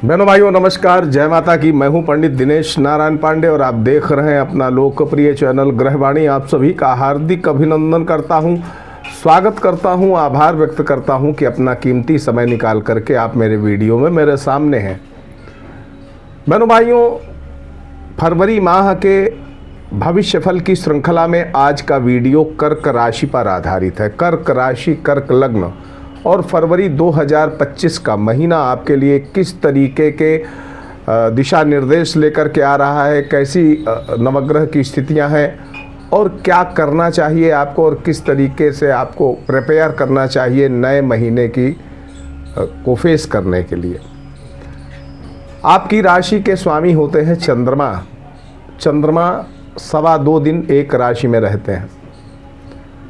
बहनों भाइयों नमस्कार, जय माता की। मैं हूं पंडित दिनेश नारायण पांडे और आप देख रहे हैं अपना लोकप्रिय चैनल ग्रहवाणी। आप सभी का हार्दिक अभिनंदन करता हूं, स्वागत करता हूं, आभार व्यक्त करता हूं कि अपना कीमती समय निकाल करके आप मेरे वीडियो में मेरे सामने हैं। बहनों भाइयों, फरवरी माह के भविष्यफल की श्रृंखला में आज का वीडियो कर्क राशि पर आधारित है। कर्क राशि, कर्क लग्न और फरवरी 2025 का महीना आपके लिए किस तरीके के दिशा निर्देश लेकर के आ रहा है, कैसी नवग्रह की स्थितियां हैं और क्या करना चाहिए आपको और किस तरीके से आपको प्रिपेयर करना चाहिए नए महीने की को फेस करने के लिए। आपकी राशि के स्वामी होते हैं चंद्रमा। चंद्रमा 2.25 दिन एक राशि में रहते हैं,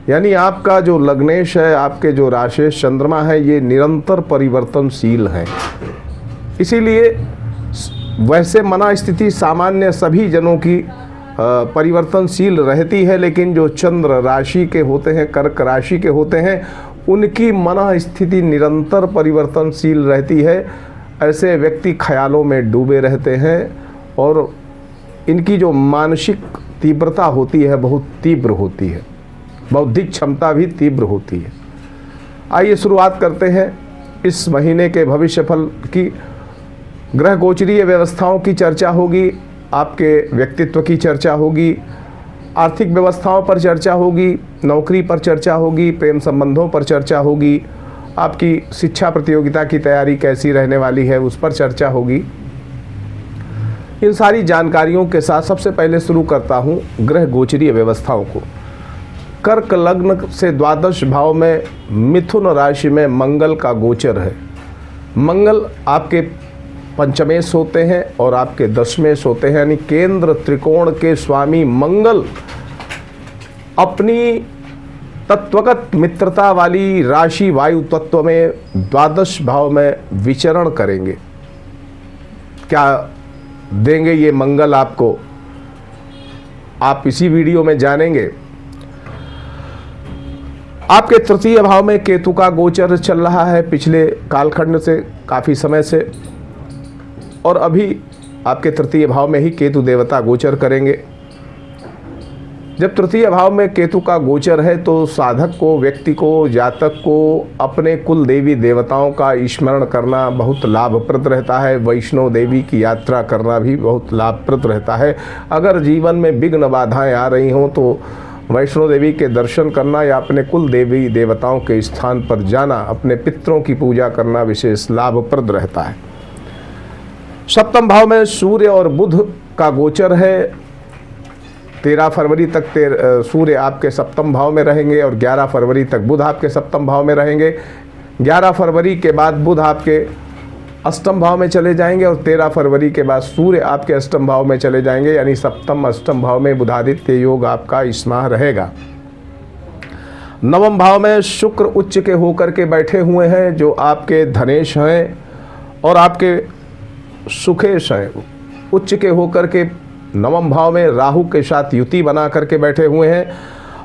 यानी आपका जो लग्नेश है, आपके जो राशेश चंद्रमा है, ये निरंतर परिवर्तनशील हैं। इसीलिए वैसे मना स्थिति सामान्य सभी जनों की परिवर्तनशील रहती है, लेकिन जो चंद्र राशि के होते हैं, कर्क राशि के होते हैं, उनकी मना स्थिति निरंतर परिवर्तनशील रहती है। ऐसे व्यक्ति ख्यालों में डूबे रहते हैं और इनकी जो मानसिक तीव्रता होती है बहुत तीव्र होती है, बौद्धिक क्षमता भी तीव्र होती है। आइए शुरुआत करते हैं इस महीने के भविष्यफल की। ग्रह गोचरीय व्यवस्थाओं की चर्चा होगी, आपके व्यक्तित्व की चर्चा होगी, आर्थिक व्यवस्थाओं पर चर्चा होगी, नौकरी पर चर्चा होगी, प्रेम संबंधों पर चर्चा होगी, आपकी शिक्षा प्रतियोगिता की तैयारी कैसी रहने वाली है उस पर चर्चा होगी। इन सारी जानकारियों के साथ सबसे पहले शुरू करता हूँ ग्रह गोचरीय व्यवस्थाओं को। कर्क लग्न से द्वादश भाव में मिथुन राशि में मंगल का गोचर है। मंगल आपके पंचमेश होते हैं और आपके दशमेश होते हैं, यानी केंद्र त्रिकोण के स्वामी मंगल अपनी तत्वगत मित्रता वाली राशि वायु तत्व में द्वादश भाव में विचरण करेंगे। क्या देंगे ये मंगल आपको, आप इसी वीडियो में जानेंगे। आपके तृतीय भाव में केतु का गोचर चल रहा है पिछले कालखंड से, काफ़ी समय से, और अभी आपके तृतीय भाव में ही केतु देवता गोचर करेंगे। जब तृतीय भाव में केतु का गोचर है तो साधक को, व्यक्ति को, जातक को अपने कुल देवी देवताओं का स्मरण करना बहुत लाभप्रद रहता है। वैष्णो देवी की यात्रा करना भी बहुत लाभप्रद रहता है। अगर जीवन में विघ्न बाधाएं आ रही हों तो वैष्णो देवी के दर्शन करना या अपने कुल देवी देवताओं के स्थान पर जाना, अपने पितरों की पूजा करना विशेष लाभप्रद रहता है। सप्तम भाव में सूर्य और बुध का गोचर है। 13 फरवरी तक सूर्य आपके सप्तम भाव में रहेंगे और 11 फरवरी तक बुध आपके सप्तम भाव में रहेंगे। 11 फरवरी के बाद बुध आपके अष्टम भाव में चले जाएंगे और 13 फरवरी के बाद सूर्य आपके अष्टम भाव में चले जाएंगे, यानी सप्तम अष्टम भाव में बुधादित्य योग आपका इस माह रहेगा। नवम भाव में शुक्र उच्च के होकर के बैठे हुए हैं, जो आपके धनेश हैं और आपके सुखेश हैं। उच्च के होकर के नवम भाव में राहु के साथ युति बना करके बैठे हुए हैं।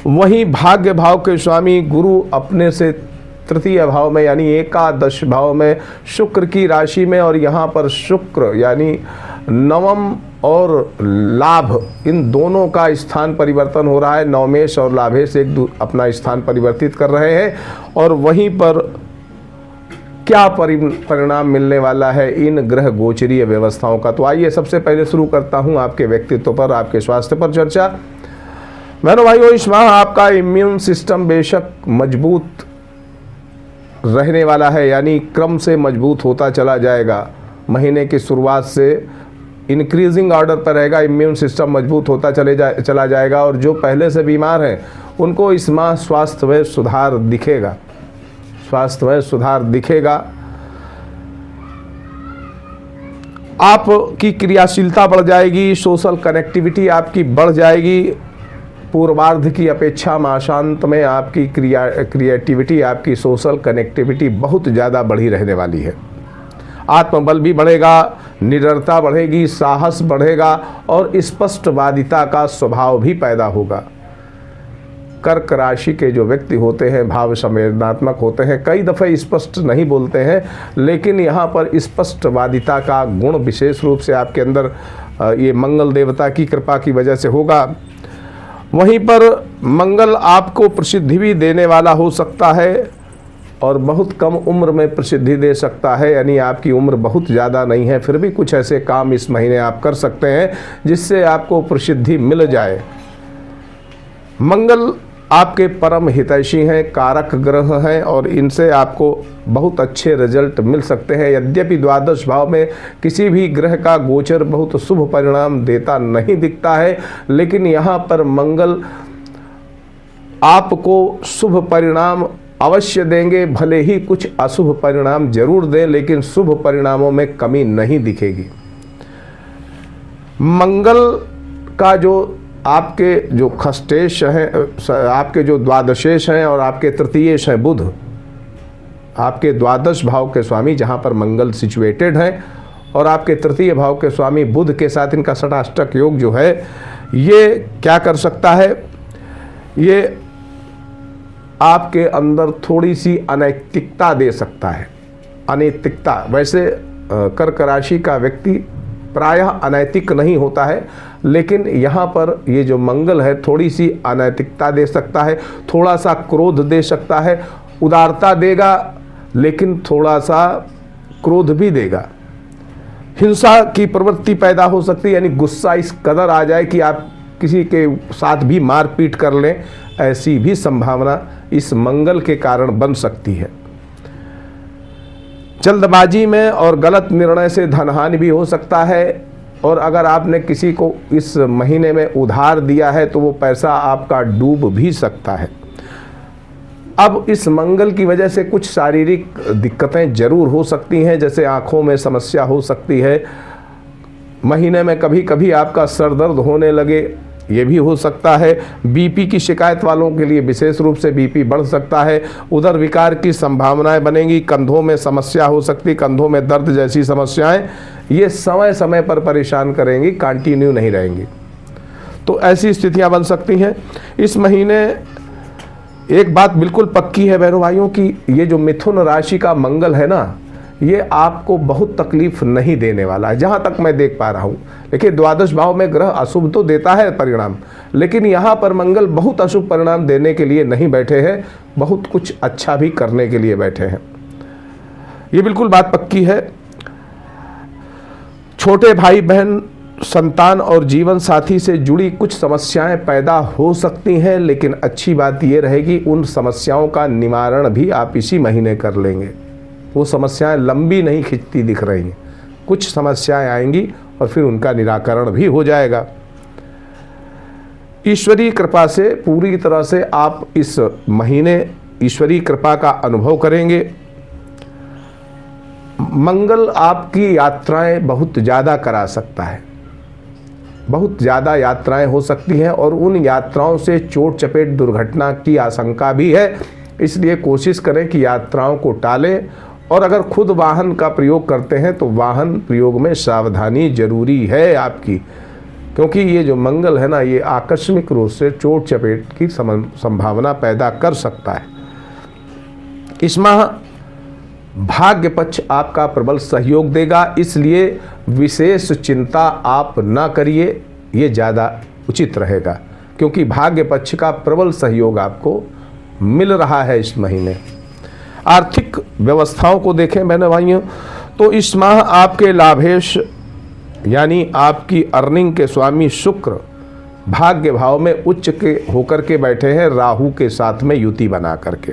वहीं भाग्य भाव के स्वामी गुरु अपने से तृतीय भाव में यानी एकादश भाव में शुक्र की राशि में, और यहाँ पर शुक्र यानी नवम और लाभ, इन दोनों का स्थान परिवर्तन हो रहा है। नवमेश और लाभेश अपना स्थान परिवर्तित कर रहे हैं और वहीं पर क्या परिणाम मिलने वाला है इन ग्रह गोचरीय व्यवस्थाओं का। तो आइए सबसे पहले शुरू करता हूं आपके व्यक्तित्व पर, आपके स्वास्थ्य पर चर्चा। बहनों भाइयों, इस माह आपका इम्यून सिस्टम बेशक मजबूत रहने वाला है, यानी क्रम से मजबूत होता चला जाएगा। महीने की शुरुआत से इंक्रीजिंग ऑर्डर पर रहेगा, इम्यून सिस्टम मजबूत होता चला जाएगा और जो पहले से बीमार हैं उनको इस माह स्वास्थ्य में सुधार दिखेगा। स्वास्थ्य में सुधार दिखेगा। आपकी क्रियाशीलता बढ़ जाएगी, सोशल कनेक्टिविटी आपकी बढ़ जाएगी। पूर्वार्ध की अपेक्षा मासांत में आपकी क्रिएटिविटी, आपकी सोशल कनेक्टिविटी बहुत ज़्यादा बढ़ी रहने वाली है। आत्मबल भी बढ़ेगा, निडरता बढ़ेगी, साहस बढ़ेगा और स्पष्टवादिता का स्वभाव भी पैदा होगा। कर्क राशि के जो व्यक्ति होते हैं भाव संवेदनात्मक होते हैं, कई दफ़े स्पष्ट नहीं बोलते हैं, लेकिन यहाँ पर स्पष्टवादिता का गुण विशेष रूप से आपके अंदर ये मंगल देवता की कृपा की वजह से होगा। वहीं पर मंगल आपको प्रसिद्धि भी देने वाला हो सकता है और बहुत कम उम्र में प्रसिद्धि दे सकता है, यानी आपकी उम्र बहुत ज़्यादा नहीं है, फिर भी कुछ ऐसे काम इस महीने आप कर सकते हैं जिससे आपको प्रसिद्धि मिल जाए। मंगल आपके परम हितैषी हैं, कारक ग्रह हैं और इनसे आपको बहुत अच्छे रिजल्ट मिल सकते हैं। यद्यपि द्वादश भाव में किसी भी ग्रह का गोचर बहुत शुभ परिणाम देता नहीं दिखता है, लेकिन यहाँ पर मंगल आपको शुभ परिणाम अवश्य देंगे, भले ही कुछ अशुभ परिणाम जरूर दें, लेकिन शुभ परिणामों में कमी नहीं दिखेगी। मंगल का जो आपके जो खष्टेश हैं, आपके जो द्वादशेश हैं और आपके तृतीयेश हैं बुध, आपके द्वादश भाव के स्वामी जहाँ पर मंगल सिचुएटेड हैं और आपके तृतीय भाव के स्वामी बुध के साथ इनका षटाष्टक योग जो है, ये क्या कर सकता है, ये आपके अंदर थोड़ी सी अनैतिकता दे सकता है। अनैतिकता, वैसे कर्क राशि का व्यक्ति प्रायः अनैतिक नहीं होता है, लेकिन यहाँ पर ये जो मंगल है थोड़ी सी अनैतिकता दे सकता है, थोड़ा सा क्रोध दे सकता है, उदारता देगा लेकिन थोड़ा सा क्रोध भी देगा। हिंसा की प्रवृत्ति पैदा हो सकती है, यानी गुस्सा इस कदर आ जाए कि आप किसी के साथ भी मारपीट कर लें, ऐसी भी संभावना इस मंगल के कारण बन सकती है। जल्दबाजी में और गलत निर्णय से धनहानि भी हो सकता है और अगर आपने किसी को इस महीने में उधार दिया है तो वो पैसा आपका डूब भी सकता है। अब इस मंगल की वजह से कुछ शारीरिक दिक्कतें जरूर हो सकती हैं, जैसे आँखों में समस्या हो सकती है, महीने में कभी कभी आपका सर दर्द होने लगे, ये भी हो सकता है। बीपी की शिकायत वालों के लिए विशेष रूप से बीपी बढ़ सकता है। उदर विकार की संभावनाएं बनेंगी, कंधों में समस्या हो सकती, कंधों में दर्द जैसी समस्याएं ये समय समय पर परेशान करेंगी, कंटिन्यू नहीं रहेंगी, तो ऐसी स्थितियां बन सकती हैं। इस महीने एक बात बिल्कुल पक्की है बहनों भाइयों कि ये जो मिथुन राशि का मंगल है ना, ये आपको बहुत तकलीफ नहीं देने वाला है, जहाँ तक मैं देख पा रहा हूँ। देखिए, द्वादश भाव में ग्रह अशुभ तो देता है परिणाम, लेकिन यहाँ पर मंगल बहुत अशुभ परिणाम देने के लिए नहीं बैठे हैं, बहुत कुछ अच्छा भी करने के लिए बैठे हैं। ये बिल्कुल बात पक्की है। छोटे भाई बहन, संतान और जीवन साथी से जुड़ी कुछ समस्याएं पैदा हो सकती हैं, लेकिन अच्छी बात ये रहेगी उन समस्याओं का निवारण भी आप इसी महीने कर लेंगे। वो समस्याएं लंबी नहीं खिंचती दिख रही हैं, कुछ समस्याएं आएंगी और फिर उनका निराकरण भी हो जाएगा। ईश्वरीय कृपा से पूरी तरह से आप इस महीने ईश्वरीय कृपा का अनुभव करेंगे। मंगल आपकी यात्राएं बहुत ज़्यादा करा सकता है, बहुत ज़्यादा यात्राएं हो सकती हैं और उन यात्राओं से चोट चपेट दुर्घटना की आशंका भी है, इसलिए कोशिश करें कि यात्राओं को टालें और अगर खुद वाहन का प्रयोग करते हैं तो वाहन प्रयोग में सावधानी जरूरी है आपकी, क्योंकि ये जो मंगल है ना, ये आकस्मिक रूप से चोट चपेट की संभावना पैदा कर सकता है। इस माह भाग्य पक्ष आपका प्रबल सहयोग देगा, इसलिए विशेष चिंता आप ना करिए, ये ज़्यादा उचित रहेगा, क्योंकि भाग्य पक्ष का प्रबल सहयोग आपको मिल रहा है इस महीने। आर्थिक व्यवस्थाओं को देखें बहनों भाइयों, तो इस माह आपके लाभेश यानी आपकी अर्निंग के स्वामी शुक्र भाग्य भाव में उच्च के होकर के बैठे हैं, राहु के साथ में युति बना करके,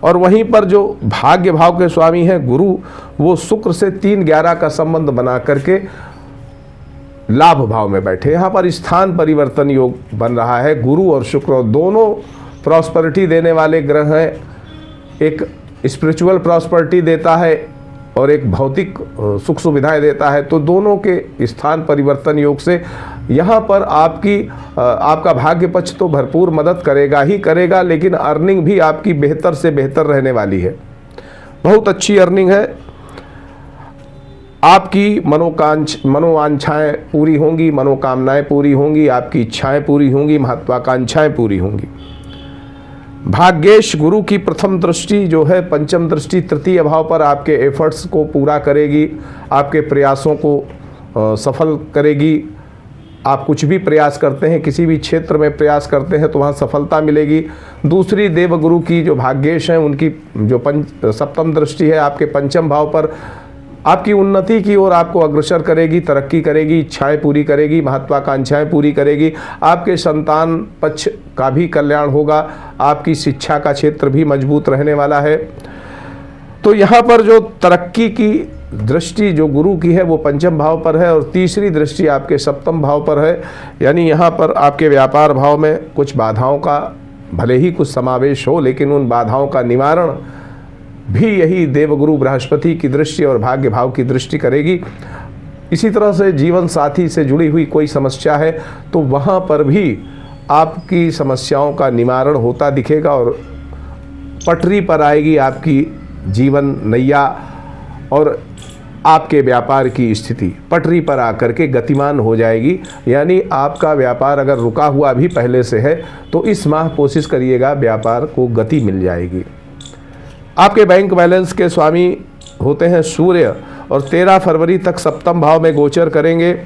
और वहीं पर जो भाग्य भाव के स्वामी हैं गुरु, वो शुक्र से 3-11 का संबंध बना करके लाभ भाव में बैठे। यहाँ पर स्थान परिवर्तन योग बन रहा है। गुरु और शुक्र दोनों प्रॉस्पेरिटी देने वाले ग्रह हैं, एक स्पिरिचुअल प्रॉस्पेरिटी देता है और एक भौतिक सुख सुविधाएं देता है, तो दोनों के स्थान परिवर्तन योग से यहाँ पर आपका भाग्य पक्ष तो भरपूर मदद करेगा ही करेगा, लेकिन अर्निंग भी आपकी बेहतर से बेहतर रहने वाली है। बहुत अच्छी अर्निंग है आपकी। मनोवांछाएं पूरी होंगी, मनोकामनाएं पूरी होंगी, आपकी इच्छाएं पूरी होंगी, महत्वाकांक्षाएं पूरी होंगी। भाग्येश गुरु की प्रथम दृष्टि जो है पंचम दृष्टि तृतीय भाव पर आपके एफर्ट्स को पूरा करेगी, आपके प्रयासों को सफल करेगी। आप कुछ भी प्रयास करते हैं, किसी भी क्षेत्र में प्रयास करते हैं तो वहाँ सफलता मिलेगी। दूसरी देवगुरु की जो भाग्येश हैं उनकी जो सप्तम दृष्टि है आपके पंचम भाव पर आपकी उन्नति की ओर आपको अग्रसर करेगी, तरक्की करेगी, इच्छाएं पूरी करेगी, महत्वाकांक्षाएं पूरी करेगी। आपके संतान पक्ष का भी कल्याण होगा, आपकी शिक्षा का क्षेत्र भी मजबूत रहने वाला है। तो यहाँ पर जो तरक्की की दृष्टि जो गुरु की है वो पंचम भाव पर है और तीसरी दृष्टि आपके सप्तम भाव पर है। यानी यहाँ पर आपके व्यापार भाव में कुछ बाधाओं का भले ही कुछ समावेश हो, लेकिन उन बाधाओं का निवारण भी यही देवगुरु बृहस्पति की दृष्टि और भाग्य भाव की दृष्टि करेगी। इसी तरह से जीवन साथी से जुड़ी हुई कोई समस्या है तो वहाँ पर भी आपकी समस्याओं का निवारण होता दिखेगा और पटरी पर आएगी आपकी जीवन नैया और आपके व्यापार की स्थिति पटरी पर आकर के गतिमान हो जाएगी। यानी आपका व्यापार अगर रुका हुआ भी पहले से है तो इस माह कोशिश करिएगा व्यापार को गति मिल जाएगी। आपके बैंक बैलेंस के स्वामी होते हैं सूर्य और 13 फरवरी तक सप्तम भाव में गोचर करेंगे।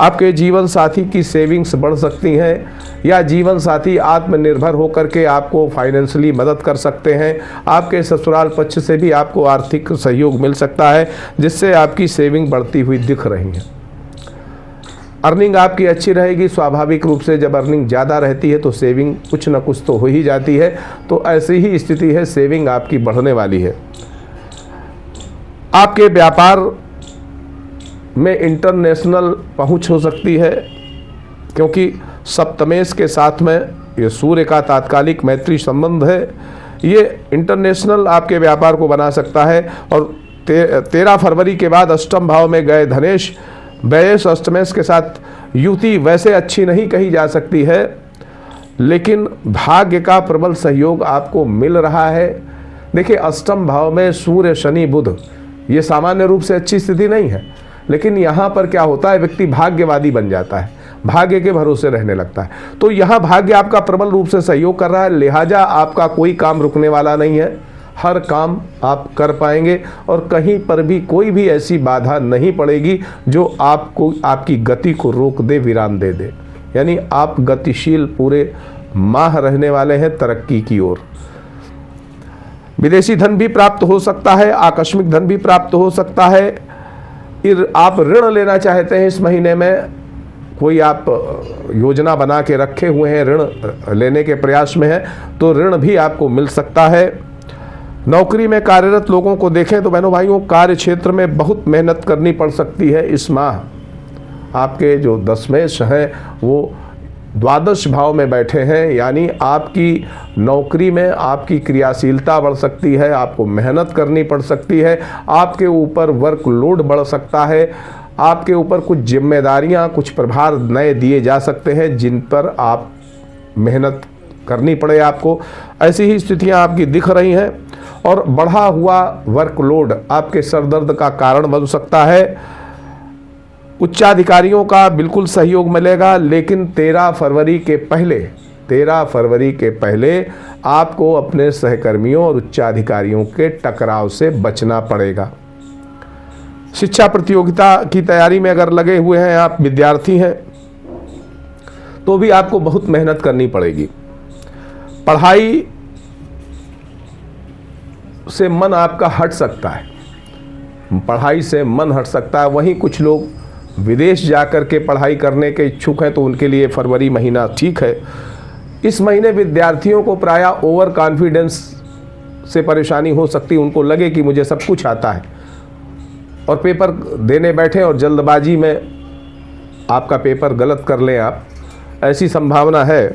आपके जीवन साथी की सेविंग्स बढ़ सकती हैं या जीवन साथी आत्मनिर्भर होकर के आपको फाइनेंशियली मदद कर सकते हैं। आपके ससुराल पक्ष से भी आपको आर्थिक सहयोग मिल सकता है जिससे आपकी सेविंग बढ़ती हुई दिख रही है। अर्निंग आपकी अच्छी रहेगी। स्वाभाविक रूप से जब अर्निंग ज़्यादा रहती है तो सेविंग कुछ न कुछ तो हो ही जाती है। तो ऐसी ही स्थिति है, सेविंग आपकी बढ़ने वाली है। आपके व्यापार में इंटरनेशनल पहुंच हो सकती है क्योंकि सप्तमेश के साथ में ये सूर्य का तात्कालिक मैत्री संबंध है। ये इंटरनेशनल आपके व्यापार को बना सकता है। और 13 फरवरी के बाद अष्टम भाव में गए धनेश व्ययेश अष्टमेश के साथ युति वैसे अच्छी नहीं कही जा सकती है, लेकिन भाग्य का प्रबल सहयोग आपको मिल रहा है। देखिए, अष्टम भाव में सूर्य शनि बुध ये सामान्य रूप से अच्छी स्थिति नहीं है, लेकिन यहाँ पर क्या होता है, व्यक्ति भाग्यवादी बन जाता है, भाग्य के भरोसे रहने लगता है। तो यहाँ भाग्य आपका प्रबल रूप से सहयोग कर रहा है, लिहाजा आपका कोई काम रुकने वाला नहीं है। हर काम आप कर पाएंगे और कहीं पर भी कोई भी ऐसी बाधा नहीं पड़ेगी जो आपको आपकी गति को रोक दे, विराम दे दे। यानी आप गतिशील पूरे माह रहने वाले हैं तरक्की की ओर। विदेशी धन भी प्राप्त हो सकता है, आकस्मिक धन भी प्राप्त हो सकता है। आप ऋण लेना चाहते हैं इस महीने में, कोई आप योजना बना के रखे हुए हैं, ऋण लेने के प्रयास में है, तो ऋण भी आपको मिल सकता है। नौकरी में कार्यरत लोगों को देखें तो बहनों भाइयों, कार्य क्षेत्र में बहुत मेहनत करनी पड़ सकती है इस माह। आपके जो दशमेश हैं वो द्वादश भाव में बैठे हैं, यानी आपकी नौकरी में आपकी क्रियाशीलता बढ़ सकती है, आपको मेहनत करनी पड़ सकती है, आपके ऊपर वर्कलोड बढ़ सकता है, आपके ऊपर कुछ जिम्मेदारियां, कुछ प्रभार नए दिए जा सकते हैं जिन पर आप मेहनत करनी पड़े आपको। ऐसी ही स्थितियां आपकी दिख रही हैं और बढ़ा हुआ वर्कलोड आपके सरदर्द का कारण बन सकता है। उच्चाधिकारियों का बिल्कुल सहयोग मिलेगा, लेकिन 13 फरवरी के पहले आपको अपने सहकर्मियों और उच्चाधिकारियों के टकराव से बचना पड़ेगा। शिक्षा प्रतियोगिता की तैयारी में अगर लगे हुए हैं आप, विद्यार्थी हैं, तो भी आपको बहुत मेहनत करनी पड़ेगी। पढ़ाई से मन आपका हट सकता है, पढ़ाई से मन हट सकता है। वहीं कुछ लोग विदेश जाकर के पढ़ाई करने के इच्छुक हैं तो उनके लिए फरवरी महीना ठीक है। इस महीने विद्यार्थियों को प्रायः ओवर कॉन्फिडेंस से परेशानी हो सकती है। उनको लगे कि मुझे सब कुछ आता है और पेपर देने बैठे और जल्दबाजी में आपका पेपर गलत कर लें आप, ऐसी संभावना है।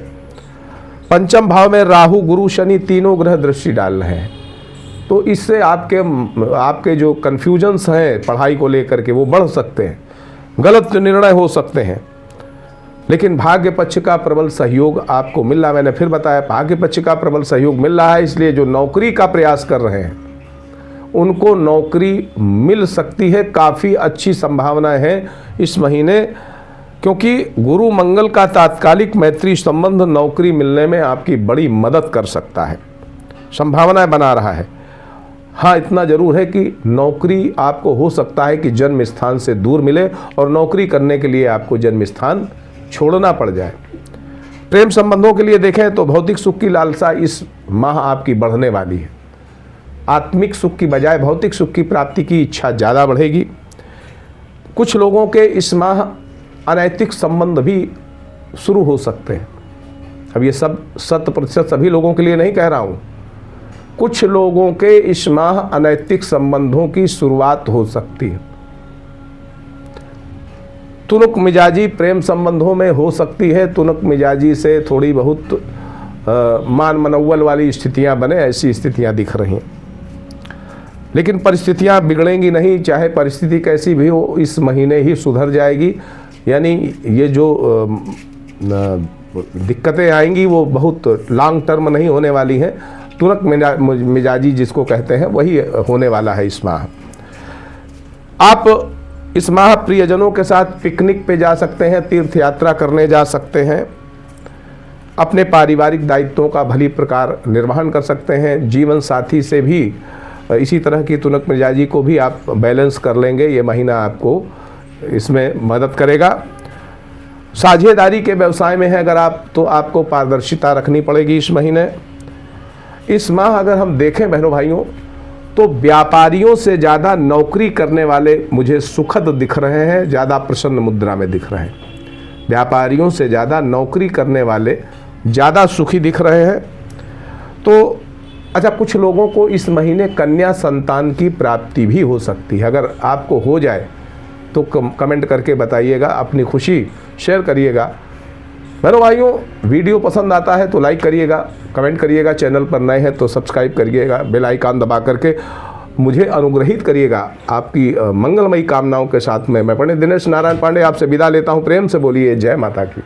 पंचम भाव में राहु गुरु शनि तीनों ग्रह दृष्टि डाल रहे हैं, तो इससे आपके जो कन्फ्यूजन्स हैं पढ़ाई को लेकर के वो बढ़ सकते हैं, गलत निर्णय हो सकते हैं। लेकिन भाग्य पक्ष का प्रबल सहयोग आपको मिल रहा है। मैंने फिर बताया, भाग्य पक्ष का प्रबल सहयोग मिल रहा है, इसलिए जो नौकरी का प्रयास कर रहे हैं उनको नौकरी मिल सकती है। काफ़ी अच्छी संभावनाएं हैं इस महीने क्योंकि गुरु मंगल का तात्कालिक मैत्री संबंध नौकरी मिलने में आपकी बड़ी मदद कर सकता है, संभावनाएं बना रहा है। हाँ, इतना जरूर है कि नौकरी आपको हो सकता है कि जन्म स्थान से दूर मिले और नौकरी करने के लिए आपको जन्म स्थान छोड़ना पड़ जाए। प्रेम संबंधों के लिए देखें तो भौतिक सुख की लालसा इस माह आपकी बढ़ने वाली है। आत्मिक सुख की बजाय भौतिक सुख की प्राप्ति की इच्छा ज़्यादा बढ़ेगी। कुछ लोगों के इस माह अनैतिक संबंध भी शुरू हो सकते हैं। अब ये सब 100% सभी लोगों के लिए नहीं कह रहा हूँ। कुछ लोगों के इस माह अनैतिक संबंधों की शुरुआत हो सकती है। तुनक मिजाजी प्रेम संबंधों में हो सकती है। तुनक मिजाजी से थोड़ी बहुत मान मनौवल वाली स्थितियां बने, ऐसी स्थितियां दिख रही हैं। लेकिन परिस्थितियां बिगड़ेंगी नहीं, चाहे परिस्थिति कैसी भी हो, इस महीने ही सुधर जाएगी। यानी ये जो दिक्कतें आएंगी वो बहुत लॉन्ग टर्म नहीं होने वाली हैं। तुनक मिजाजी जिसको कहते हैं वही होने वाला है इस माह। आप इस माह प्रियजनों के साथ पिकनिक पे जा सकते हैं, तीर्थ यात्रा करने जा सकते हैं, अपने पारिवारिक दायित्वों का भली प्रकार निर्वहन कर सकते हैं। जीवन साथी से भी इसी तरह की तुनक मिजाजी को भी आप बैलेंस कर लेंगे। ये महीना आपको इसमें मदद करेगा। साझेदारी के व्यवसाय में है अगर आप, तो आपको पारदर्शिता रखनी पड़ेगी इस महीने। इस माह अगर हम देखें बहनों भाइयों, तो व्यापारियों से ज़्यादा नौकरी करने वाले मुझे सुखद दिख रहे हैं, ज़्यादा प्रसन्न मुद्रा में दिख रहे हैं। व्यापारियों से ज़्यादा नौकरी करने वाले ज़्यादा सुखी दिख रहे हैं। तो अच्छा, कुछ लोगों को इस महीने कन्या संतान की प्राप्ति भी हो सकती है। अगर आपको हो जाए तो कमेंट करके बताइएगा, अपनी खुशी शेयर करिएगा। बहनों भाइयों, वीडियो पसंद आता है तो लाइक करिएगा, कमेंट करिएगा, चैनल पर नए हैं तो सब्सक्राइब करिएगा, बेल आइकन दबा करके मुझे अनुग्रहित करिएगा। आपकी मंगलमयी कामनाओं के साथ में मैं पंडित दिनेश नारायण पांडे आपसे विदा लेता हूं। प्रेम से बोलिए जय माता की।